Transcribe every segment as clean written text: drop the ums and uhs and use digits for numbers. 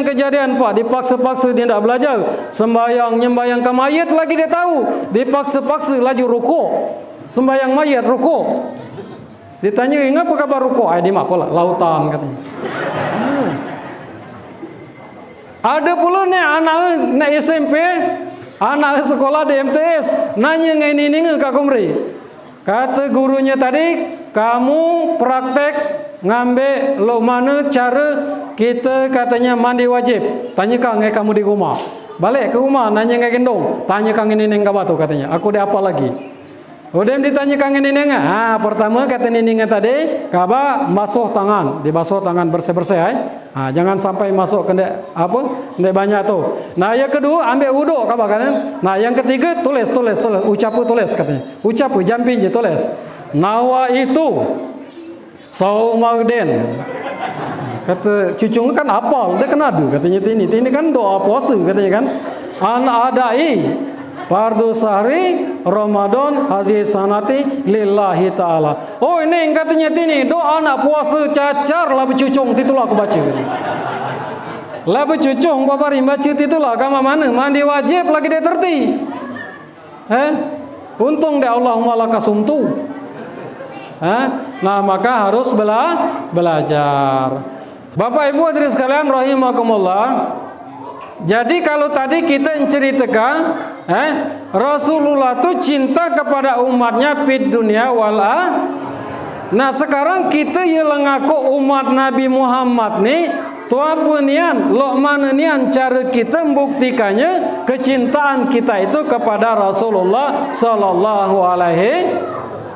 kejadian Pak, dipaksa-paksa dia tidak belajar. Nyembayang ke mayat lagi dia tahu, dipaksa-paksa laju rukuk. Sembayang mayat rukuk. Ditanya, "Apa kabar rukuk?" Dia mak pula lautan katanya. Ada pula nih anak SMP, anak sekolah di MTS, nanya ngai ini Kak Kumri. Kata gurunya tadi, "Kamu praktek ngambil lo mana cara kita katanya mandi wajib." Tanya Kang, kamu di rumah. Balik ke rumah, nanya ngai gendong. Tanya Kang ini neng kabatu katanya. Aku dia apa lagi? Udah ditanya Kang ini neng. Pertama kata ini tadi, kaba basuh tangan, dibasuh tangan bersih-bersih. Jangan sampai masuk ke ndek banyak tuh. Nah, yang kedua ambil wuduk kaba kan. Nah, yang ketiga tulis, ucapu tulis katanya. Ucapu jampin je tulis. Nawa itu Saumaudin. Kata cucung kan apal, dia kan adu katanya ini kan doa puasa katanya kan. An adai fardu sahri Ramadan hazi sanati lillahi ta'ala. Oh ini katanya ini doa anak puasa cacar lah bercucung titulah aku baca. Lah bercucung babari baca titulah kama mana mandi wajib lagi dia terti. Untung dia Allahumma lakasumtu. Nah maka harus belajar. Bapak Ibu hadirin sekalian rahimakumullah. Jadi kalau tadi kita menceritakan Rasulullah itu cinta kepada umatnya fid dunia wal akhirah. Nah sekarang kita yang ngaku umat Nabi Muhammad nih tuapunian lokmananian cara kita membuktikannya kecintaan kita itu kepada Rasulullah sallallahu alaihi.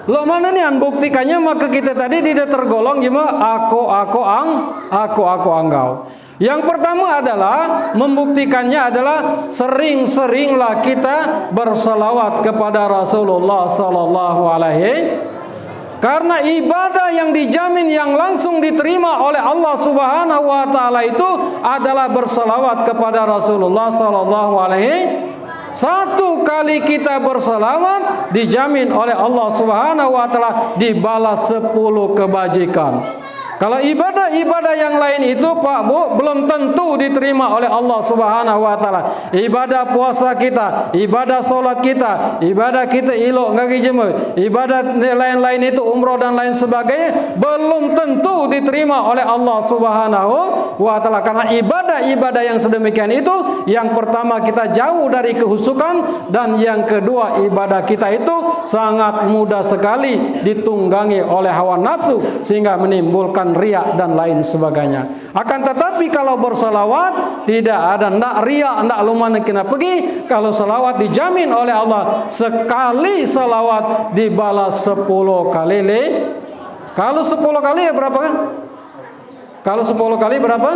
Lokmananian buktikannya maka kita tadi tidak tergolong gimana aku anggau. Yang pertama adalah membuktikannya adalah sering-seringlah kita bersalawat kepada Rasulullah sallallahu alaihi. Karena ibadah yang dijamin yang langsung diterima oleh Allah Subhanahu wa taala itu adalah bersalawat kepada Rasulullah sallallahu alaihi. Satu kali kita bersalawat dijamin oleh Allah Subhanahu wa taala dibalas 10 kebajikan. Kalau ibadah-ibadah yang lain itu Pak Bu belum tentu diterima oleh Allah Subhanahu wa taala. Ibadah puasa kita, ibadah solat kita, ibadah kita ilok ngagi jema, ibadah lain-lain itu umroh dan lain sebagainya belum tentu diterima oleh Allah Subhanahu wa taala. Karena ibadah-ibadah yang sedemikian itu yang pertama kita jauh dari kehusukan dan yang kedua ibadah kita itu sangat mudah sekali ditunggangi oleh hawa nafsu sehingga menimbulkan riak dan lain sebagainya. Akan tetapi kalau bersalawat tidak ada ndak riak ndak lumana kena pergi. Kalau salawat dijamin oleh Allah sekali salawat dibalas 10 kali. Kalau 10 kali ya berapa kan? Kalau 10 kali berapa?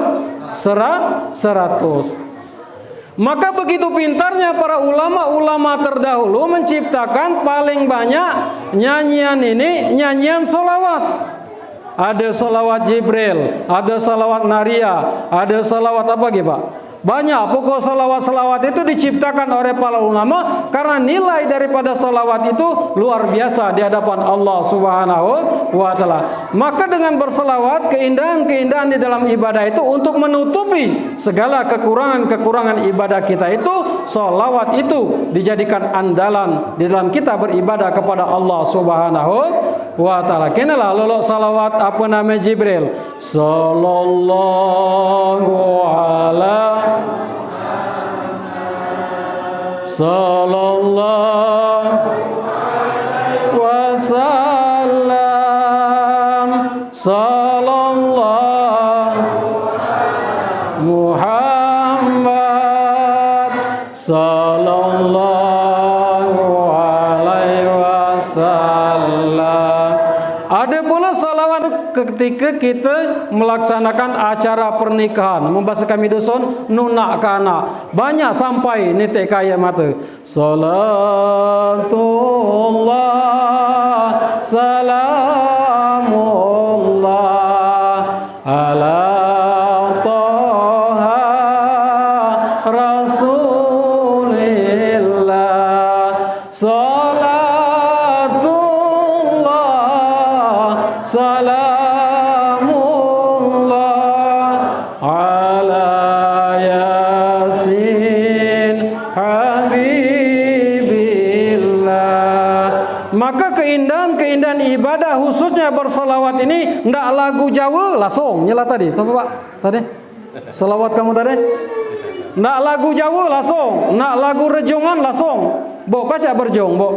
100. Maka begitu pintarnya para ulama-ulama terdahulu menciptakan paling banyak nyanyian ini, nyanyian salawat. Ada salawat Jibril, ada salawat Naria, ada salawat apa lagi Pak? Banyak. Pokok salawat-salawat itu diciptakan oleh para ulama karena nilai daripada salawat itu luar biasa di hadapan Allah Subhanahu wa taala. Maka dengan bersalawat keindahan-keindahan di dalam ibadah itu untuk menutupi segala kekurangan-kekurangan ibadah kita itu, salawat itu dijadikan andalan di dalam kita beribadah kepada Allah Subhanahu wa taala. Kenalah lolok salawat apa nama Jibril? Sallallahu alaihi wasallam. Sallallahu Muhammad sallallahu alaihi wasallam. Ada pula salawat ketika kita melaksanakan acara pernikahan, membahas kami dusun nunak ke anak. Banyak sampai nitik kaya mata. Salatullah salamullah ala Taha Rasulillah. Salamullah ala ibadah khususnya bersolawat ini ndak lagu Jawa langsung nyala tadi. Tahu Pak? Tadi solawat kamu tadi ndak lagu Jawa langsung, ndak lagu rejongan langsung. Bok baca berjong, bok.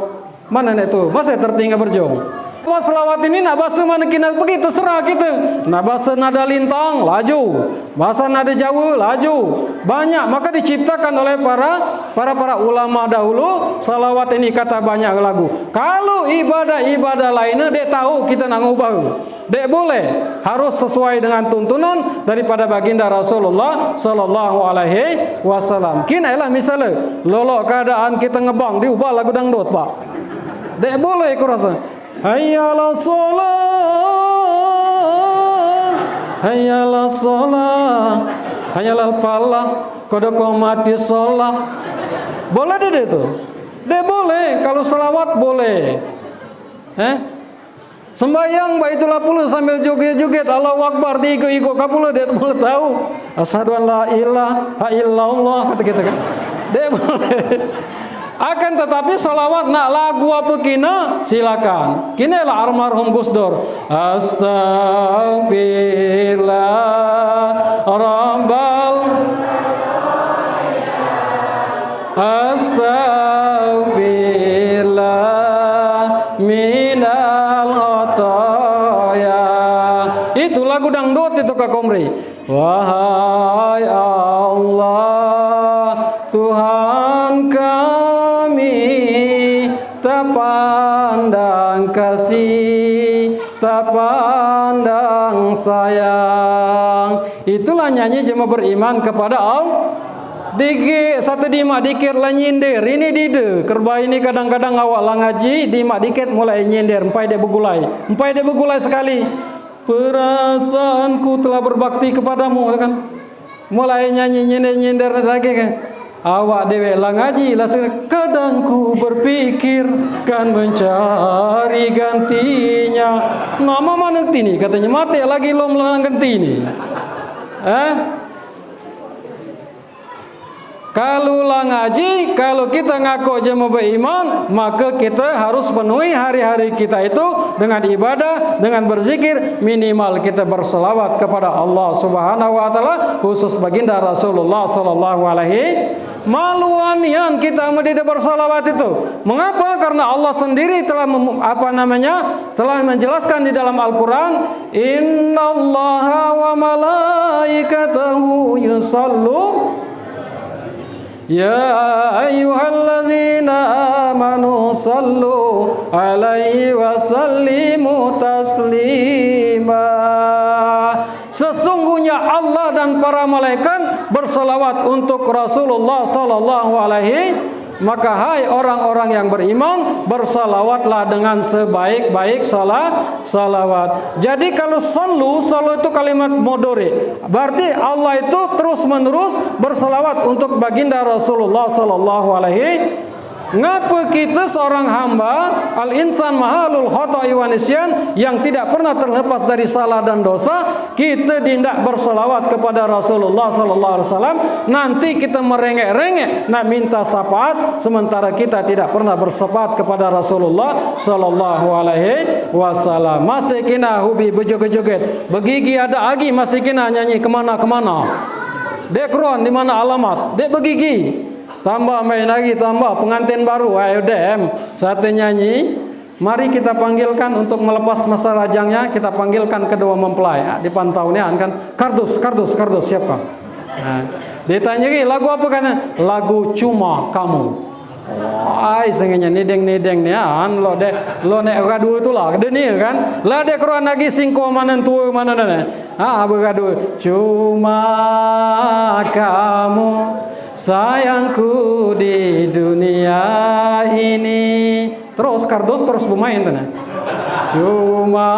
Mana nek tu? Masa tertinggal berjong. Selawat ini nak bahasa mana kita pergi terserah kita. Nak bahasa nada lintang laju, bahasa nada Jawa laju. Banyak maka diciptakan oleh para ulama dahulu. Salawat ini kata banyak lagu. Kalau ibadah-ibadah lainnya dia tahu kita nak ubah. Dek boleh, harus sesuai dengan tuntunan daripada baginda Rasulullah sallallahu alaihi wasallam. Kini lah misalnya lolok keadaan kita ngebang diubah lagu dangdut, Pak. Dek boleh aku rasa. Hayyalah sholat, hayyalah sholat, hayyalah palah, kodok mati sholat. Boleh deh itu. Deh boleh, kalau salawat boleh. Sembayang baitulah puluh sambil joget-joget Allahu Akbar diikut-ikut kapula dia boleh tahu. Asyhadu an la ilaha illallah kata kita kan. Deh boleh. Akan tetapi salawat nak lagu apa kina silakan. Kina lah almarhum Gus Dur. Astagfirullah rabbal Astagfirullah minal khotoya. Itu lagu dangdut itu Kak Komri. Wahai Allah Tuhan kami, tak pandang kasih, tak pandang sayang. Itulah nyanyi jemaah beriman kepada Allah. Dikir satu dimak dikir lah nyindir. Ini dide kerba ini kadang-kadang awak lah ngaji dimak dikit mulai nyindir. Empai dia bergulai sekali. Perasaanku telah berbakti kepadamu kan. Mulai nyanyi nyindir lagi kan. Awak dewe lah ngaji lah kadang ku berpikir kan mencari gantinya. Nama mana tini katanya mati lagi lo melang ganti ni. Kalau lah ngaji, kalau kita ngaku jemaah beriman, maka kita harus penuhi hari-hari kita itu dengan ibadah, dengan berzikir, minimal kita berselawat kepada Allah Subhanahu wa taala, khusus baginda Rasulullah sallallahu alaihi maluan yang kita tidak bersalawat itu. Mengapa? Karena Allah sendiri telah telah menjelaskan di dalam Al-Qur'an, innallaha wa malaikatahu yusallu ya ayyuhallazina amanu sallu alaihi wa sallimu taslima. Sesungguhnya Allah dan para malaikat bersalawat untuk Rasulullah sallallahu alaihi. Maka hai orang-orang yang beriman, bersalawatlah dengan sebaik-baik salawat. Jadi kalau sallu itu kalimat mudhari. Berarti Allah itu terus-menerus bersalawat untuk baginda Rasulullah sallallahu alaihi. Ngapa kita seorang hamba al-insan mahalul khata'i wa nisyan yang tidak pernah terlepas dari salah dan dosa, kita tidak berselawat kepada Rasulullah sallallahu alaihi wasallam, nanti kita merengek-rengek nak minta syafaat sementara kita tidak pernah bersyafaat kepada Rasulullah sallallahu alaihi wasallam. Masih kena hobi berjoget-joget, begigi ada lagi masih kena nyanyi kemana-kemana. Dek ruan di mana alamat? Dek begigi. Tambah main lagi, tambah pengantin baru. Ayo dem, satu nyanyi. Mari kita panggilkan untuk melepas masa lajangnya. Kita panggilkan kedua mempelai. Dipantau ni kan. Kardus siapa? Ditanya lagi lagu apa kan? Lagu Cuma Kamu. Ai sengenya nideng-nideng ni lo nek gaduh itulah gede ni kan. Lah dek keruan lagi singko mana tua mana nana. Bergaduh. Cuma kamu sayangku di dunia ini. Terus kardus terus bermain tanah. Cuma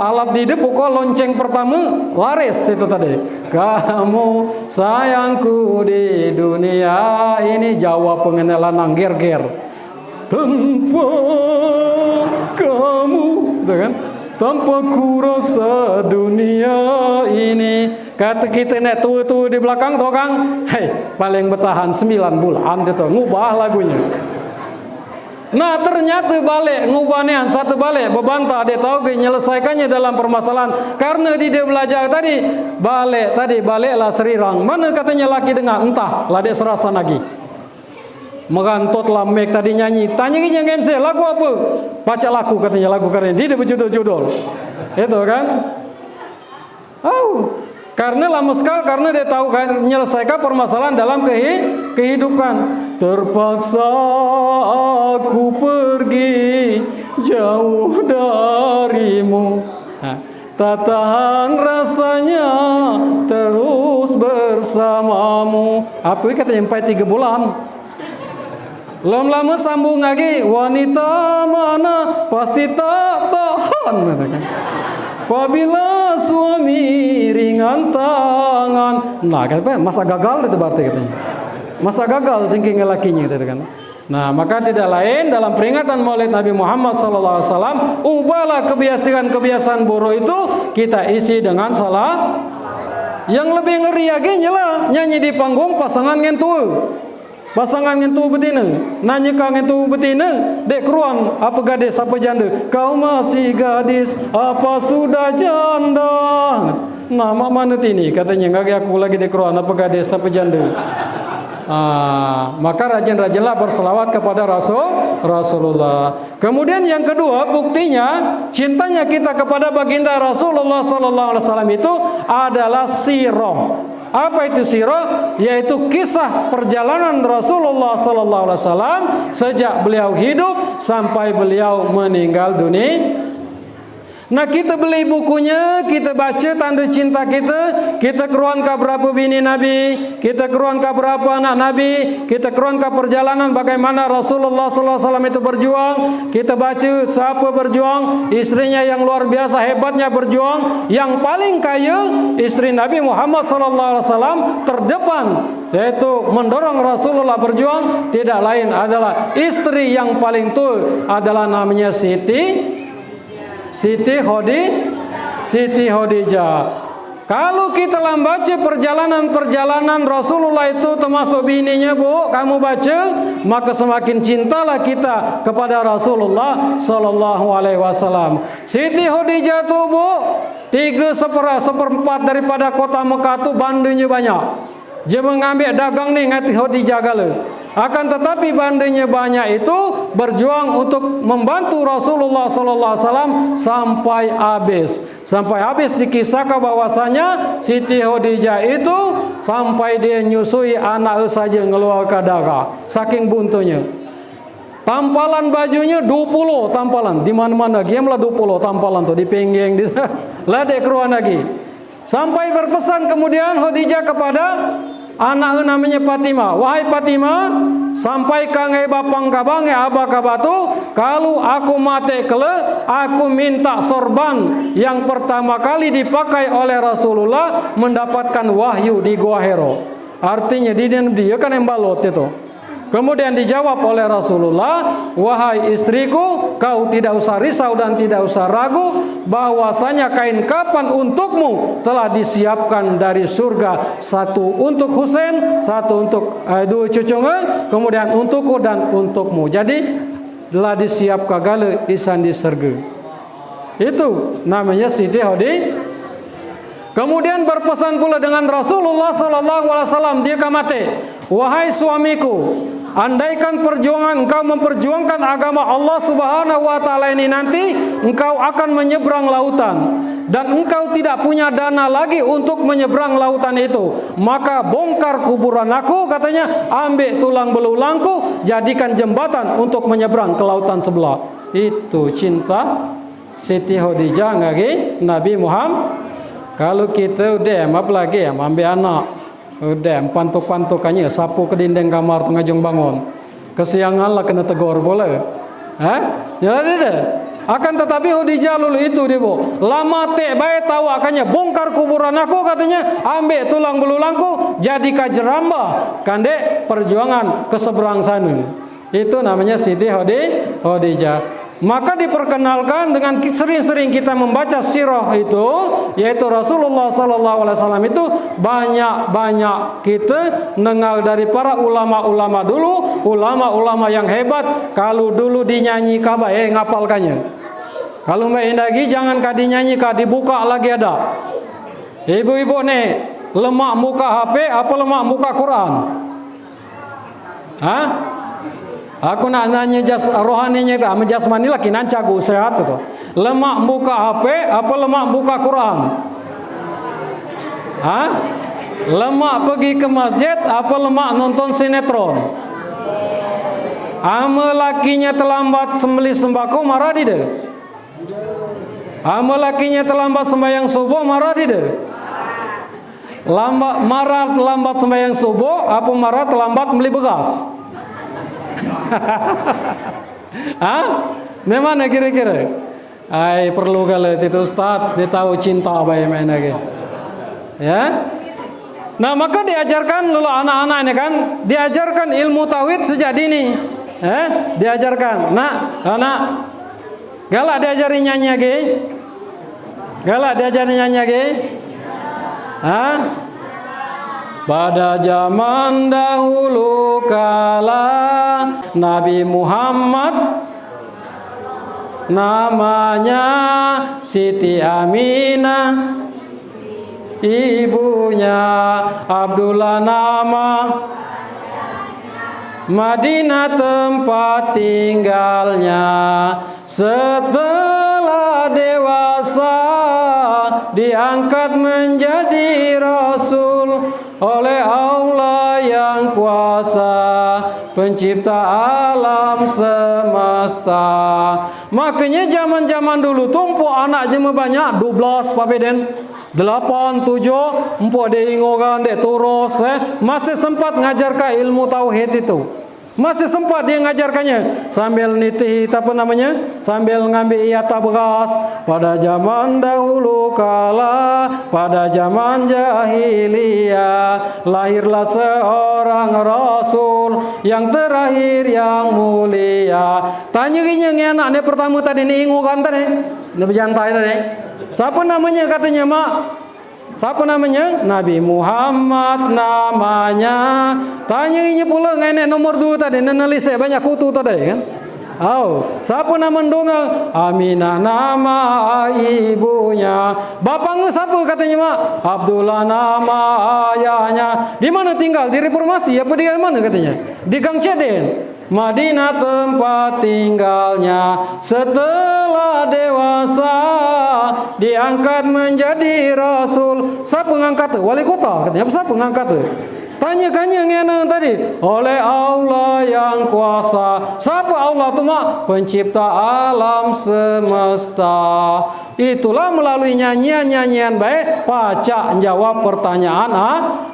alat di pokok lonceng pertama laris itu tadi. Kamu sayangku di dunia ini, Jawa pengenalan nangger-ger. Tanpa kamu, kan? Tanpa ku rasa dunia ini. Kata kita nek tua-tua di belakang tuh Kang, hei paling bertahan 9 bulan itu ngubah lagunya. Nah ternyata balik ngubanian satu balik bebantah dia tahu ke menyelesaikannya dalam permasalahan karena dia belajar tadi baliklah serirang mana katanya laki dengar entah lah dia serasa lagi merantot lamek tadi nyanyi tanya ke yang MC lagu apa baca lagu katanya lagu keren dia berjudul-judul itu kan karena lama sekali karena dia tahu kan menyelesaikan permasalahan dalam kehidupan. Terpaksa aku pergi jauh darimu, tak tahan rasanya terus bersamamu. Apa katanya sampai 3 bulan. Lama-lama sambung lagi wanita mana pasti tak tahan. Apabila suami ringan tangan. Nah, kan masa gagal itu berarti katanya. Masa gagal jengking lakinya gitu kan. Nah, maka tidak lain dalam peringatan Maulid Nabi Muhammad SAW, ubahlah kebiasaan-kebiasaan buruk itu kita isi dengan salah. Yang lebih ngeri lagi lah nyanyi di panggung pasangan ngentu. Pasangan ngentu betina, nanya kau ngentu betina, dek keruan apa gadis apa janda? Kau masih gadis apa sudah janda? Nama mana tini katanya ngagi aku lagi dek keruan apa gadis apa janda? Maka rajin-rajinlah berselawat kepada Rasulullah. Kemudian yang kedua buktinya cintanya kita kepada baginda Rasulullah SAW itu adalah sirah. Apa itu sirah? Yaitu kisah perjalanan Rasulullah SAW sejak beliau hidup sampai beliau meninggal dunia. Nah kita beli bukunya, kita baca tanda cinta kita keruan ke berapa bini Nabi, kita keruan ke berapa anak Nabi, kita keruan ke perjalanan bagaimana Rasulullah SAW itu berjuang, kita baca siapa berjuang, istrinya yang luar biasa hebatnya berjuang, yang paling kaya istri Nabi Muhammad SAW terdepan, yaitu mendorong Rasulullah berjuang, tidak lain adalah istri yang paling tua adalah namanya Siti Khadijah. Kalau kita baca perjalanan Rasulullah itu termasuk bininya bu, kamu baca, maka semakin cintalah kita kepada Rasulullah Sallallahu Alaihi Wasallam. Siti Khadijah tu bu, 3/4 daripada kota Mekah tu bandanya banyak. Dia mengambil dagang ni ngati Khadijah gala. Akan tetapi bandanya banyak itu berjuang untuk membantu Rasulullah SAW sampai habis. Sampai habis dikisahkan bahwasanya Siti Khadijah itu sampai dia nyusui anak saja ngeluarkan darah. Saking buntunya. Tampalan bajunya 20 tampalan. Di mana-mana dia malah 20 tampalan tuh di pingging. Lah dia keluar lagi. Sampai berpesan kemudian Khadijah kepada anak namanya Fatimah, wahai Fatimah, sampaikan ngai bapang kabange abah kabatu, kalau aku mati kele, aku minta sorban yang pertama kali dipakai oleh Rasulullah mendapatkan wahyu di Gua Hiro. Artinya dia kan embalot itu. Kemudian dijawab oleh Rasulullah, wahai istriku, kau tidak usah risau dan tidak usah ragu bahwasanya kain kafan untukmu telah disiapkan dari surga, satu untuk Husain, satu untuk dua cucunya, kemudian untukku dan untukmu. Jadi telah disiapkan gale isan di surga. Itu namanya Siti Khadijah. Kemudian berpesan pula dengan Rasulullah SAW, dia kamate, wahai suamiku, andaikan perjuangan engkau memperjuangkan agama Allah Subhanahu wa taala ini nanti engkau akan menyeberang lautan dan engkau tidak punya dana lagi untuk menyeberang lautan itu, maka bongkar kuburan aku, katanya, ambil tulang belulangku, jadikan jembatan untuk menyeberang ke lautan sebelah. Itu cinta Siti Khadijah ngagi Nabi Muhammad. Kalau kita udah apalagi ya ambil anak udah pantuk-pantukannya sapu ke dinding kamar tu ngajung bangun. Kesiangan lah kena tegur boleh. Jadi deh. Akan tetapi Khadijah lulu itu dia bu. Lama teh baik tahu akannya bongkar kuburan aku, katanya, ambil tulang belulangku jadi kajeramba. Kande perjuangan ke seberang sana. Itu namanya Siti Khadijah. Maka diperkenalkan dengan sering-sering kita membaca sirah itu, yaitu Rasulullah SAW itu banyak kita dengar dari para ulama-ulama dulu, ulama-ulama yang hebat. Kalau dulu dinyanyi kaba, ngapalkannya. Kalau Mbak Indagi jangan kah dinyanyi kah, dibuka lagi ada. Ibu-ibu nih, lemak muka HP apa lemak muka Quran? Hah? Aku nak nanya rohaninya ke jasmani lagi nancagu sehat itu. Lemak muka HP apa lemak muka Quran? Hah? Lemak pergi ke masjid apa lemak nonton sinetron? Ama lakinya terlambat sembelih sembako marah dia. Ama lakinya terlambat sembahyang subuh marah dia. Marah terlambat sembahyang subuh apa marah terlambat beli beras? Hah? Memang kira-kira? Ay, perlu kali itu Ustaz, dia tahu cinta baik main lagi. Ya? Nah, maka diajarkan dulu anak-anak ini kan, diajarkan ilmu tauhid sejak dini. Diajarkan. Nah, anak galak diajari nyanyi lagi? Galak diajari nyanyi lagi? Hah? Pada zaman dahulu kala Nabi Muhammad namanya Siti Aminah, ibunya Abdullah nama, Madinah tempat tinggalnya. Setelah dewasa diangkat menjadi Rasul oleh Allah yang kuasa, pencipta alam semesta. Makanya zaman-zaman dulu tumpuk anak jema banyak 12 papeden 8, 7 empuk dia ingogan dia terus masih sempat ngajarkan ilmu tauhid itu. Masih sempat dia ngajarkannya sambil nitih apa namanya? Sambil ngambil iyata beras. Pada zaman dahulu kala, pada zaman jahiliyah, lahirlah seorang rasul yang terakhir yang mulia. Tanya gini anak pertama tadi ni ingukan tadi. Ni berjantai tadi. Siapa namanya katanya, Mak? Siapa namanya? Nabi Muhammad namanya. Tanya ini pula nenek nomor 2 tadi, nenek saya banyak kutu tadi kan. Siapa nama dongeng? Aminah nama ibunya. Bapaknya siapa katanya, Mak? Abdullah nama ayahnya. Di mana tinggal? Di Reformasi apa di mana katanya? Di Gang Ceden. Madinah tempat tinggalnya. Setelah dewasa diangkat menjadi Rasul. Siapa ngangkat? Wali kota katanya. Siapa ngangkat? Tanya-tanya ngena tadi. Oleh Allah yang kuasa. Siapa Allah tu, Mak? Pencipta alam semesta. Itulah melalui nyanyian-nyanyian baik pacak jawab pertanyaan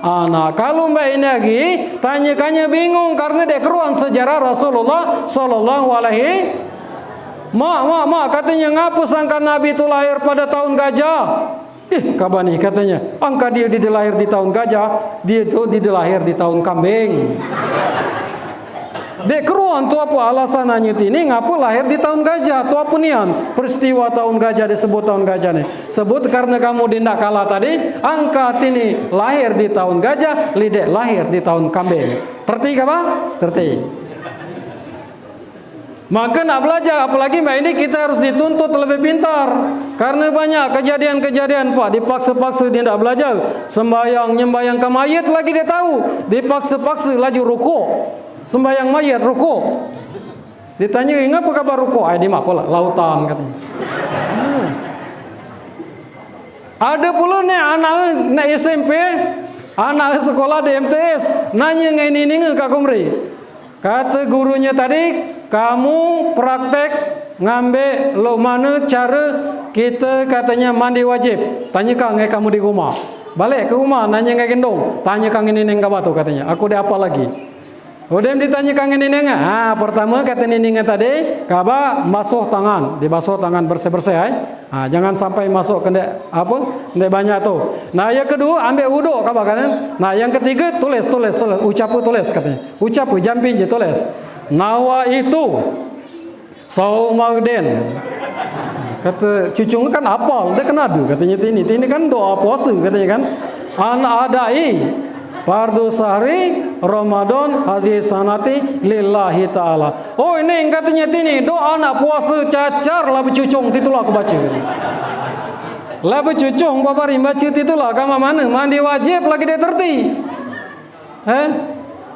anak. Kalau Mbak Indagi tanya-tanya bingung karena dia keruan sejarah Rasulullah sallallahu alaihi. Mak katanya ngapa sangka Nabi itu lahir pada tahun gajah? Kabani katanya, angka dia dilahir di tahun gajah, dia itu dilahir di tahun kambing. Dek keruan tu apa alasannya ini ngapa lahir di tahun gajah? Tu apa nian? Peristiwa tahun gajah disebut tahun gajah nih. Sebut karena kamu dindak kalah tadi, angka ini lahir di tahun gajah, lidek lahir di tahun kambing. Terti apa? Terti. Maka nak belajar, apalagi Mbak ini kita harus dituntut lebih pintar. Karena banyak kejadian-kejadian Pak, dipaksa-paksa dia tidak belajar. Sembayang, nyembayang ke mayat lagi dia tahu. Dipaksa-paksa lagi rukuk. Sembayang mayat rukuk. Ditanya, apa kabar rukuk? Di mak pula lautan katanya. Ada pula nih anak SMP, anak sekolah di MTS, nanya ini Kak Kumri. Kata gurunya tadi, kamu praktek ngambil lo mana cara kita katanya mandi wajib. Tanya kang kamu di rumah. Balik ke rumah nanya gendong. Tanya kang ini neng batu katanya. Aku dia apa lagi? Udah ditanya kang ini neng. Pertama kata ini tadi, kaba basuh tangan, dibasuh tangan bersih-bersih. Jangan sampai masuk ke apa? Ndek banyak tuh. Nah, yang kedua ambil wudu kaba kan. Nah, yang ketiga tulis. Ucapu tulis katanya. Ucapu jampin je tulis. Nawa itu Saumauden. Kata cucung kan apal, dia kan adu katanya ini kan doa puasa katanya kan. An adai fardu sahri Ramadan hazi sanati lillahi ta'ala. Oh ini katanya ini doa anak puasa cacar lah bercucung titulah aku baca. Lah bercucung bapak baca titulah kama mana mandi wajib lagi dia terti.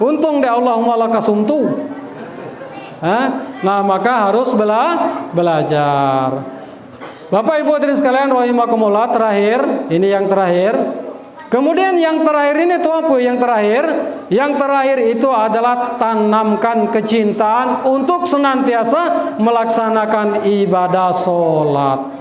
Untung deh Allahumma lakasumtu. Nah maka harus belajar. Bapak Ibu hadirin sekalian rahimakumullah, terakhir, ini yang terakhir. Kemudian yang terakhir ini itu apa? Yang terakhir? Yang terakhir itu adalah tanamkan kecintaan untuk senantiasa melaksanakan ibadah sholat.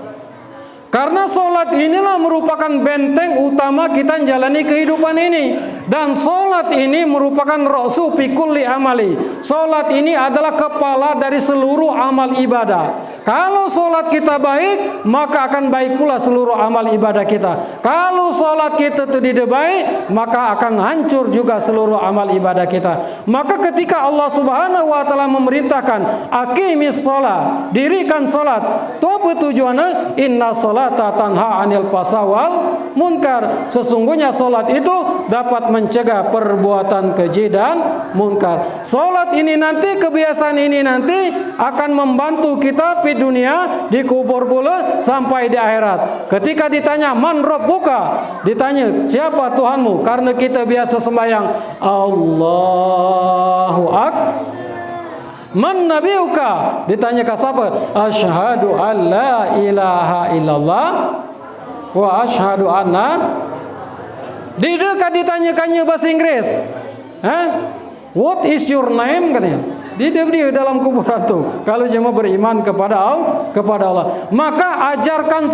Karena sholat inilah merupakan benteng utama kita menjalani kehidupan ini. Dan sholat ini merupakan ra'su fi kulli amali. Sholat ini adalah kepala dari seluruh amal ibadah. Kalau sholat kita baik, maka akan baik pula seluruh amal ibadah kita. Kalau sholat kita tidak baik, maka akan hancur juga seluruh amal ibadah kita. Maka ketika Allah Subhanahu wa Ta'ala memerintahkan aqimis sholat, dirikan sholat, itu apa tujuannya? Inna sholata tanha anil fahsya wal munkar. Sesungguhnya sholat itu dapat mencegah perbuatan keji dan munkar. Sholat ini nanti, kebiasaan ini nanti akan membantu kita di dunia, di kubur pula, sampai di akhirat. Ketika ditanya man rabbuka, ditanya siapa Tuhanmu, karena kita biasa sembahyang Allahu akbar. Man nabiuka, ditanya ke siapa? Asyhadu an la ilaha illallah wa asyhadu anna. Di dekat ditanyakannya bahasa Inggris. What is your name katanya? Dia dalam kuburan tuh. Kalau jemaah beriman kepada Allah, maka ajarkan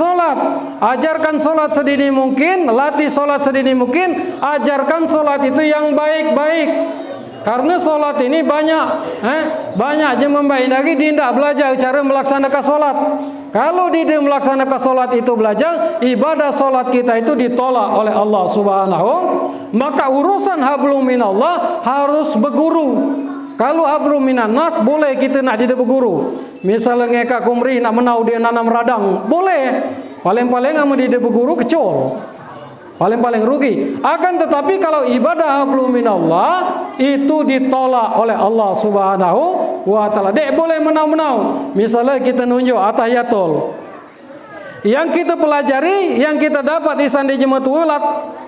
solat sedini mungkin, latih solat sedini mungkin, ajarkan solat itu yang baik-baik. Karena solat ini banyak jemaah baik lagi dia tidak belajar cara melaksanakan solat. Kalau dia melaksanakan solat itu belajar, ibadah solat kita itu ditolak oleh Allah Subhanahu. Maka urusan hablum minallah harus berguru. Kalau hablum minan nas boleh kita nak dia berguru. Misalnya ngekak kumri nak menau dia nanam radang, boleh. Paling-paling sama dia berguru kecil. Paling-paling rugi. Akan tetapi kalau ibadah hablum minallah itu ditolak oleh Allah Subhanahu wa Ta'ala. Dek boleh menau-menau. Misalnya kita nunjuk atahiyatul. Yang kita pelajari, yang kita dapat isan di jemaat ulat,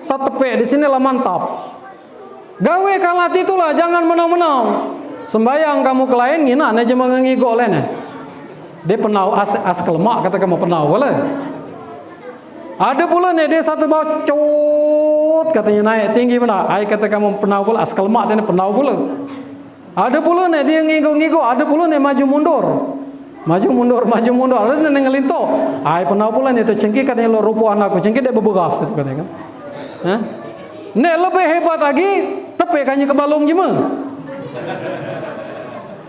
tetep di sini lah mantap. Gawe kalat itulah, jangan menau-menau. Sembayang kamu ke lain, ngina aja mengigo lain. Dia penau as kelemak kata kamu penau boleh. Ada pula nih dia satu bocot katanya naik tinggi mana. Ai kata kamu penau pula as kelemak dia penau pula. Ada pula nih dia ngigo-ngigo, ada pula nih maju mundur. Maju mundur. Ada nih ngelinto. Ai penau pula nih tu cengki katanya lo rupu anakku, cengki dia bebegas itu katanya kan. Nek lebih hebat lagi, tepekannya ke balong jema.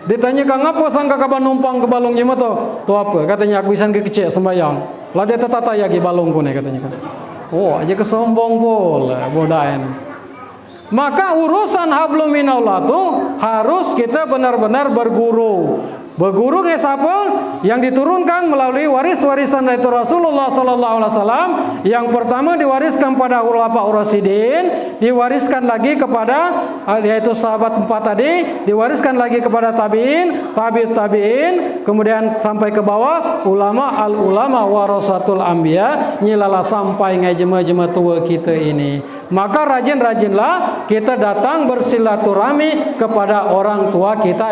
Ditanya kang apa sangka kapan numpang ke balong jema tu? Tu apa? Katanya aku isan ke kecil sembayang. Lah dia tetata lagi balongku nih katanya kan. Oh, aja kesombong pula bodain. Maka urusan hablum minallah tu harus kita benar-benar berguru. Berguru ke siapa? Yang diturunkan melalui waris-warisan dari Rasulullah sallallahu alaihi wasallam. Yang pertama diwariskan pada ulama urasidin, diwariskan lagi kepada yaitu sahabat 4 tadi, diwariskan lagi kepada tabi'in, tabi'in, kemudian sampai ke bawah ulama al-ulama warasatul anbiya, nyilala sampai ngai jemaah-jemaah tua kita ini. Maka rajin-rajinlah kita datang bersilaturahmi kepada orang tua kita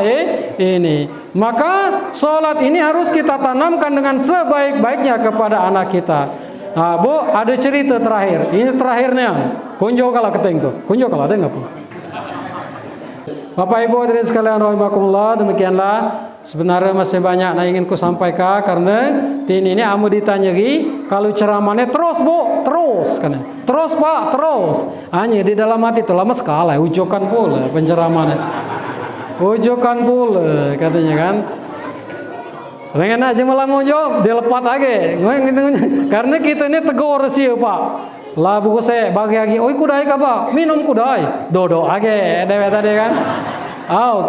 ini. Maka sholat ini harus kita tanamkan dengan sebaik-baiknya kepada anak kita. Nah, Bu, ada cerita terakhir. Ini terakhirnya. Kunjau kalah keteng tuh. Kunjau kalah ada nggak Bu? Bapak Ibu hadirin sekalian rahimakumullah, demikianlah sebenarnya masih banyak yang ingin ku sampaikan karena ini amu ditanyai kalau ceramahnya terus Bu, terus kan. Terus Pak, terus. Hanya di dalam hati itu lama sekali ujokan pula penceramahnya. Ujokan pula katanya kan. Pengen aja malah ngujo, dilepat lagi. Karena kita ini tegur sih Pak. Lah buku saya bagi lagi, oi kudai ka Pak? Minum kudai. Dodo age dewe tadi kan.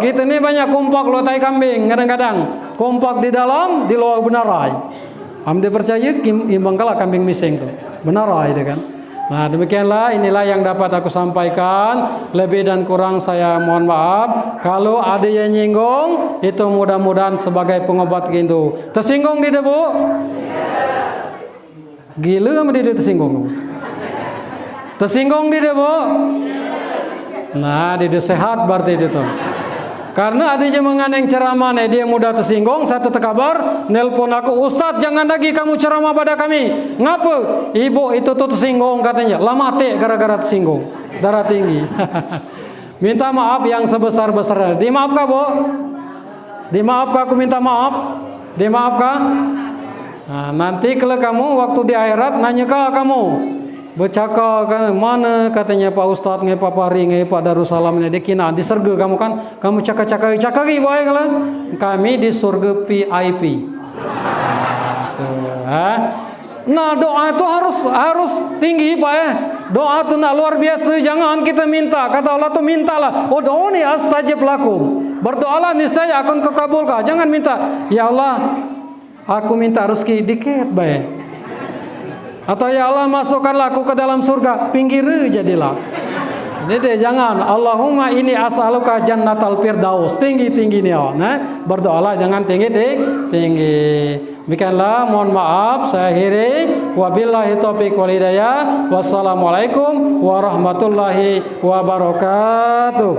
Kita ini banyak kumpak lotai kambing kadang-kadang. kompak di dalam, di luar benarai. Amde percaya imbang kalah kambing miseng tuh. Benarai itu kan. Nah, demikianlah inilah yang dapat aku sampaikan. Lebih dan kurang saya mohon maaf. Kalau ada yang nyinggung, itu mudah-mudahan sebagai pengobat gitu. Tersinggung tidak, Bu? Gila sama dia tersinggung. Tersinggung tidak, Bu? Nah, dia sehat berarti itu tuh. Karena ada yang menganeng ceramah dia mudah tersinggung. Satu terkabar nelpon aku, Ustadz jangan lagi kamu ceramah pada kami. Ngapa? Ibu itu tuh tersinggung katanya. Lama mati gara-gara tersinggung, darah tinggi. Minta maaf yang sebesar-besarnya. Dimaafkah, Bu? Dimaafkah aku minta maaf? Dimaafkah? Nah, nanti kalau kamu waktu di akhirat nanyakah kamu? Bercakap kan mana katanya Pak Ustadz nge Pak Pari nge Pak Darussalam ini dikina di surga kamu kan kamu cakari boy kalian kami di surga VIP. Nah doa itu harus tinggi Pak ya. Doa itu nak luar biasa, jangan kita minta kata Allah tuh mintalah. Oh doa ini astajib lakum, berdoalah niscaya akan kekabulkan. Jangan minta ya Allah aku minta rezeki dikit baik. Atau ya Allah masukkanlah aku ke dalam surga, pinggir jadilah. Jadi jangan Allahumma ini as'aluka jannatal firdaus, tinggi-tinggi nih oh. Nah, berdoalah jangan tinggi. Demikianlah, mohon maaf saya akhiri. Wabillahi taufiq wal hidayah. Wassalamualaikum warahmatullahi wabarakatuh.